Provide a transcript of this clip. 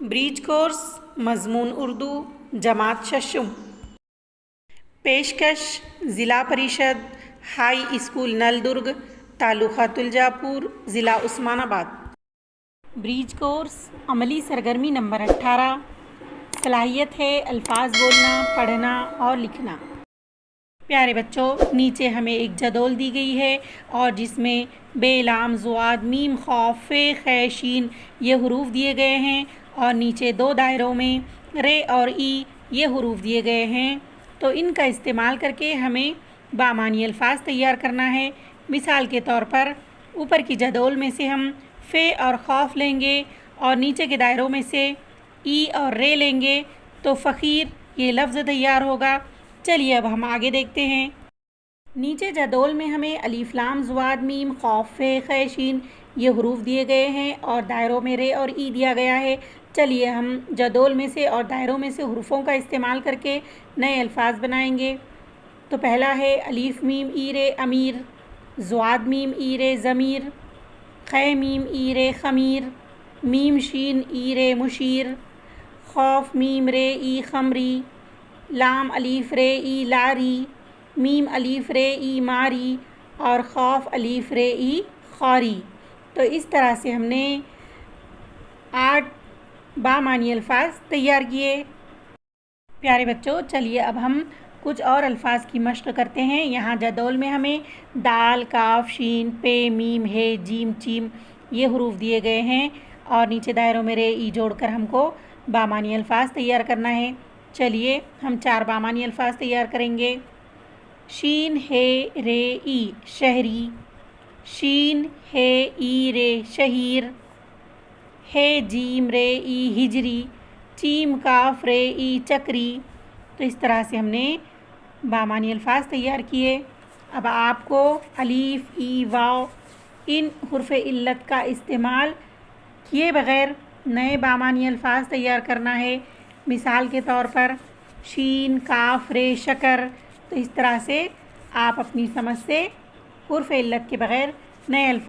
Bridge course मजमून उर्दू जमात शशम। पेशकश ज़िला परिषद हाई स्कूल नलदुर्ग तालुका तुलजापुर ज़िला उस्मानाबाद। ब्रीज कोर्स अमली सरगर्मी नंबर 18। सलाहियत है अल्फाज बोलना, पढ़ना और लिखना। प्यारे बच्चों, नीचे हमें एक जदौल दी गई है और जिसमें बे, लाम, ज़ुआद, मीम, खौफ, फे, खे, शीन ये हुरूफ दिए गए हैं और नीचे दो दायरों में रे और ई ये हुरूफ दिए गए हैं। तो इनका इस्तेमाल करके हमें बामानी अल्फाज तैयार करना है। मिसाल के तौर पर ऊपर की जदौल में से हम फ़े और खौफ लेंगे और नीचे के दायरों में से ई और रे लेंगे तो फ़कीर ये लफ्ज़ तैयार होगा। चलिए अब हम आगे देखते हैं। नीचे जदौल में हमें अलीफ, लाम, ज़ुआद, मीम, खौफ, फे, खे, शीन ये हुरूफ दिए गए हैं और दायरों में रे और ई दिया गया है। चलिए हम जदौल में से और दायरों में से हुरूफ़ों का इस्तेमाल करके नए अल्फाज बनाएंगे। तो पहला है अलीफ मीम ई रे अमीर, ज़ुआद मीम ई रे ज़मीर, खे मीम ई रे ख़मीर, मीम शीन ई रे मुशीर, खौफ मीम रे ई खमरी, लाम अलीफ रे ई लारी, मीम अलीफ रे ई मारी और खौफ अलीफ रे ई खारी। तो इस तरह से हमने 8 बामानी अल्फाज तैयार किए। प्यारे बच्चों, चलिए अब हम कुछ और अल्फाज की मश्क करते हैं। यहाँ जदौल में हमें दाल, काफ, शीन, पे, मीम, हे, जीम, चीम ये हुरूफ दिए गए हैं और नीचे दायरों में रे ई जोड़कर हमको बामानी अल्फाज तैयार करना है। चलिए हम 4 बामानी अल्फाज तैयार करेंगे। शीन हे रे ई शहरी, शीन हे ई रे शहीर, हे जीम रे ई हिजरी, चीम काफ रे ई चक्री। तो इस तरह से हमने बामानी अल्फाज तैयार किए। अब आपको अलीफ, ई, वाव इन हुर्फ़ इल्लत का इस्तेमाल किए बग़ैर नए बामानी अल्फाज तैयार करना है। मिसाल के तौर पर शीन, काफ, रे, शकर। तो इस तरह से आप अपनी समझ से हुर्फ़ इल्लत के बग़ैर नए अल्फाज